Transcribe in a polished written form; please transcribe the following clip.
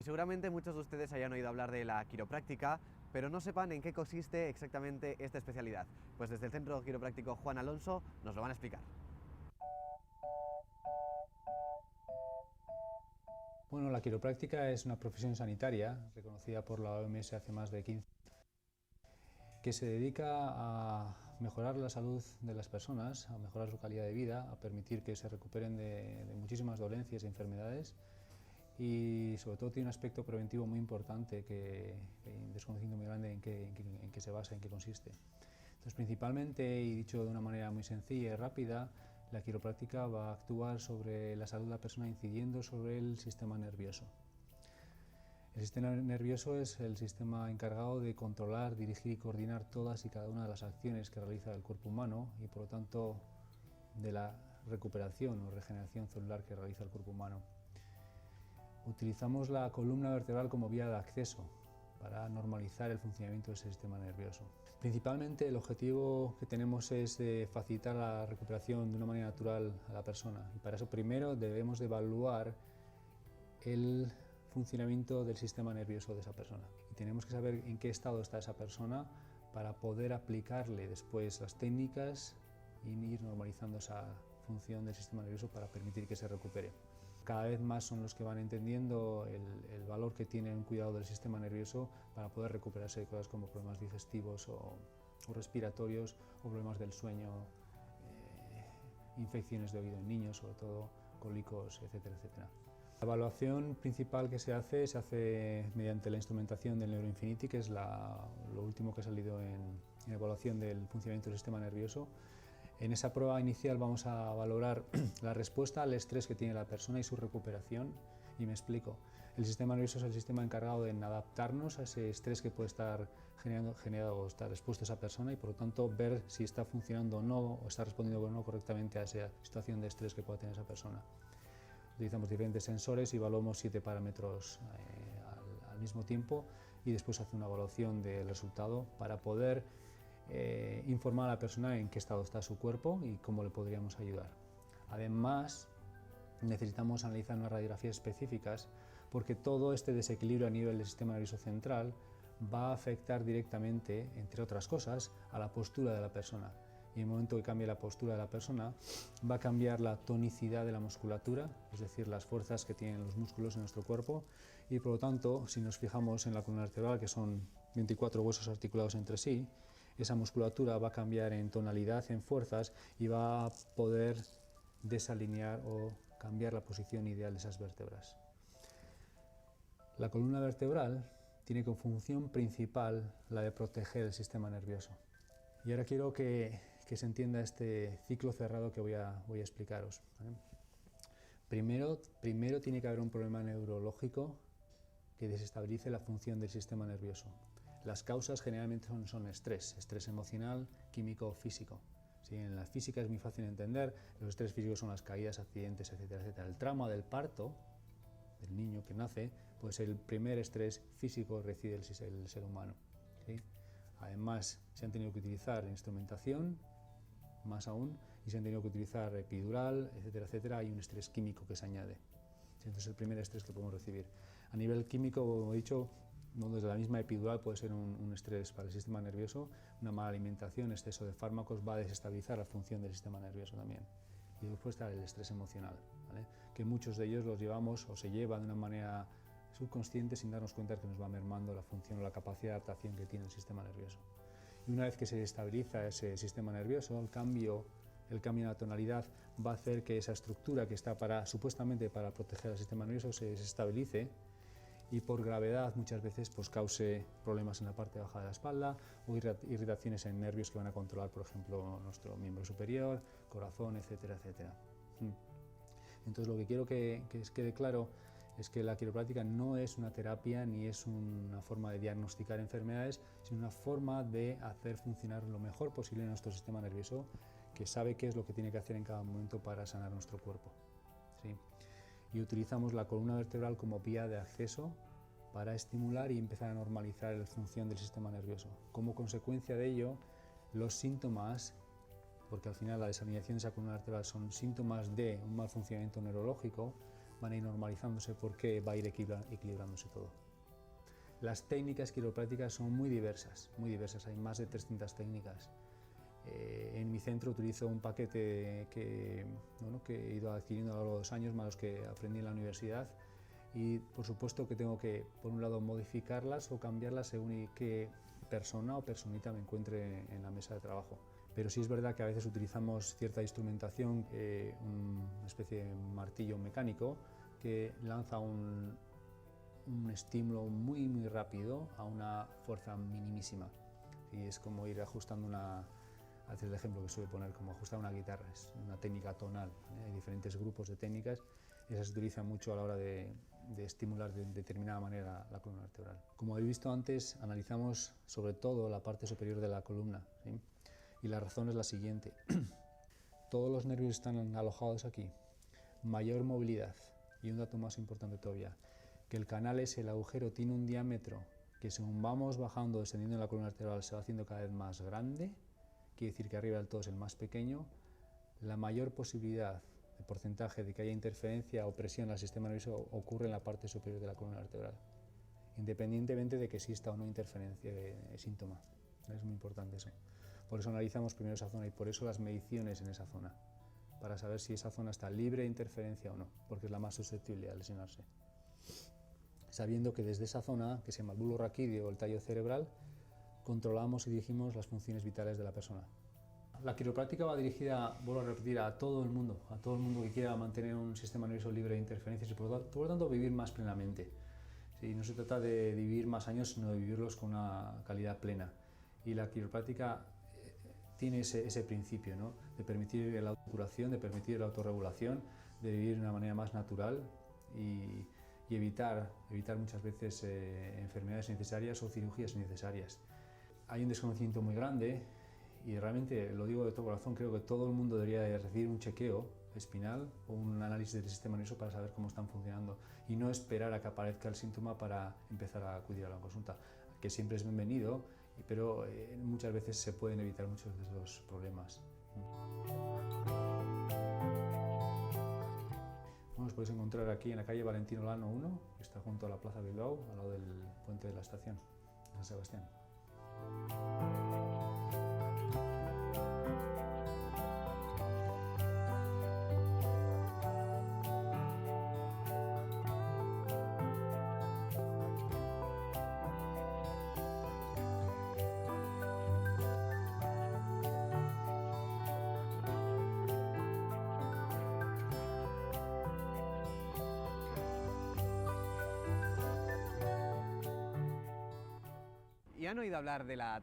Seguramente muchos de ustedes hayan oído hablar de la quiropráctica, pero no sepan en qué consiste exactamente esta especialidad. Pues desde el Centro Quiropráctico Juan Alonso nos lo van a explicar. Bueno, la quiropráctica es una profesión sanitaria reconocida por la OMS hace más de 15 años, que se dedica a mejorar la salud de las personas, a mejorar su calidad de vida, a permitir que se recuperen de muchísimas dolencias e enfermedades, y sobre todo tiene un aspecto preventivo muy importante que un desconocimiento muy grande en qué se basa, en qué consiste. Entonces, principalmente, y dicho de una manera muy sencilla y rápida, la quiropráctica va a actuar sobre la salud de la persona incidiendo sobre el sistema nervioso. El sistema nervioso es el sistema encargado de controlar, dirigir y coordinar todas y cada una de las acciones que realiza el cuerpo humano y, por lo tanto, de la recuperación o regeneración celular que realiza el cuerpo humano. Utilizamos la columna vertebral como vía de acceso para normalizar el funcionamiento de ese sistema nervioso. Principalmente el objetivo que tenemos es facilitar la recuperación de una manera natural a la persona, y para eso primero debemos de evaluar el funcionamiento del sistema nervioso de esa persona, y tenemos que saber en qué estado está esa persona para poder aplicarle después las técnicas y ir normalizando esa función del sistema nervioso para permitir que se recupere. Cada vez más son los que van entendiendo el valor que tiene un cuidado del sistema nervioso para poder recuperarse de cosas como problemas digestivos o respiratorios, o problemas del sueño, infecciones de oído en niños, sobre todo cólicos, etcétera, etcétera. La evaluación principal que se hace mediante la instrumentación del NeuroInfinity, que es lo último que ha salido en evaluación del funcionamiento del sistema nervioso. En esa prueba inicial vamos a valorar la respuesta al estrés que tiene la persona y su recuperación. Y me explico. El sistema nervioso es el sistema encargado de adaptarnos a ese estrés que puede estar generado o estar expuesto a esa persona, y por lo tanto ver si está funcionando o no, o está respondiendo o no correctamente a esa situación de estrés que pueda tener esa persona. Utilizamos diferentes sensores y evaluamos 7 parámetros al mismo tiempo, y después hace una evaluación del resultado para poder informar a la persona en qué estado está su cuerpo y cómo le podríamos ayudar. Además, necesitamos analizar unas radiografías específicas, porque todo este desequilibrio a nivel del sistema nervioso central va a afectar directamente, entre otras cosas, a la postura de la persona. Y en el momento que cambie la postura de la persona, va a cambiar la tonicidad de la musculatura, es decir, las fuerzas que tienen los músculos en nuestro cuerpo, y por lo tanto, si nos fijamos en la columna vertebral, que son 24 huesos articulados entre sí, esa musculatura va a cambiar en tonalidad, en fuerzas, y va a poder desalinear o cambiar la posición ideal de esas vértebras. La columna vertebral tiene como función principal la de proteger el sistema nervioso. Y ahora quiero que se entienda este ciclo cerrado que voy a explicaros, ¿vale? Primero tiene que haber un problema neurológico que desestabilice la función del sistema nervioso. Las causas generalmente son estrés emocional, químico o físico. ¿Sí? En la física es muy fácil entender, los estrés físicos son las caídas, accidentes, etcétera, etcétera. El trauma del parto, del niño que nace, pues el primer estrés físico recibe el ser humano. ¿Sí? Además, se han tenido que utilizar instrumentación, más aún, y se han tenido que utilizar epidural, etcétera, etcétera. Hay un estrés químico que se añade. Entonces, es el primer estrés que podemos recibir. A nivel químico, como he dicho, no, desde la misma epidural puede ser un estrés para el sistema nervioso. Una mala alimentación, exceso de fármacos va a desestabilizar la función del sistema nervioso también. Y después está el estrés emocional, ¿vale? Que muchos de ellos los llevamos o se llevan de una manera subconsciente sin darnos cuenta de que nos va mermando la función o la capacidad de adaptación que tiene el sistema nervioso. Y una vez que se estabiliza ese sistema nervioso, el cambio en la tonalidad va a hacer que esa estructura que está supuestamente para proteger al sistema nervioso se desestabilice, y por gravedad muchas veces pues cause problemas en la parte baja de la espalda o irritaciones en nervios que van a controlar, por ejemplo, nuestro miembro superior, corazón, etcétera, etcétera. Entonces, lo que quiero que quede claro es que la quiropráctica no es una terapia ni es una forma de diagnosticar enfermedades, sino una forma de hacer funcionar lo mejor posible nuestro sistema nervioso, que sabe qué es lo que tiene que hacer en cada momento para sanar nuestro cuerpo. ¿Sí? Y utilizamos la columna vertebral como vía de acceso para estimular y empezar a normalizar la función del sistema nervioso. Como consecuencia de ello, los síntomas, porque al final la desalineación de esa columna vertebral son síntomas de un mal funcionamiento neurológico, van a ir normalizándose porque va a ir equilibrándose todo. Las técnicas quiroprácticas son muy diversas, hay más de 300 técnicas. En mi centro utilizo un paquete que he ido adquiriendo a lo largo de los años, más los que aprendí en la universidad, y por supuesto que tengo que, por un lado, modificarlas o cambiarlas según qué persona o personita me encuentre en la mesa de trabajo. Pero sí es verdad que a veces utilizamos cierta instrumentación, una especie de martillo mecánico que lanza un estímulo muy rápido a una fuerza minimísima. Y es como ir ajustando es el ejemplo que suele poner, como ajustar una guitarra, es una técnica tonal. Hay diferentes grupos de técnicas, esas se utilizan mucho a la hora de estimular de determinada manera la columna vertebral. Como habéis visto antes, analizamos sobre todo la parte superior de la columna, ¿sí? Y la razón es la siguiente. Todos los nervios están alojados aquí, mayor movilidad, y un dato más importante todavía, que el canal el agujero tiene un diámetro que según vamos bajando, descendiendo en la columna vertebral, se va haciendo cada vez más grande, quiere decir que arriba del todo es el más pequeño. La mayor posibilidad de porcentaje de que haya interferencia o presión al sistema nervioso ocurre en la parte superior de la columna vertebral, independientemente de que exista o no interferencia de síntoma. Es muy importante eso. Por eso analizamos primero esa zona y por eso las mediciones en esa zona, para saber si esa zona está libre de interferencia o no, porque es la más susceptible a lesionarse. Sabiendo que desde esa zona, que se llama el bulbo raquídeo o el tallo cerebral, controlamos y dirigimos las funciones vitales de la persona. La quiropráctica va dirigida, vuelvo a repetir, a todo el mundo que quiera mantener un sistema nervioso libre de interferencias y por lo tanto vivir más plenamente. Sí, no se trata de vivir más años, sino de vivirlos con una calidad plena. Y la quiropráctica tiene ese principio, ¿no? De permitir la autocuración, de permitir la autorregulación, de vivir de una manera más natural y evitar muchas veces enfermedades innecesarias o cirugías innecesarias. Hay un desconocimiento muy grande y realmente, lo digo de todo corazón, creo que todo el mundo debería de recibir un chequeo espinal o un análisis del sistema nervioso para saber cómo están funcionando y no esperar a que aparezca el síntoma para empezar a acudir a la consulta, que siempre es bienvenido, pero muchas veces se pueden evitar muchos de esos problemas. Os podéis encontrar aquí en la calle Valentino Lano 1, que está junto a la Plaza Bilbao, al lado del puente de la estación de San Sebastián. ¿Y han oído hablar de la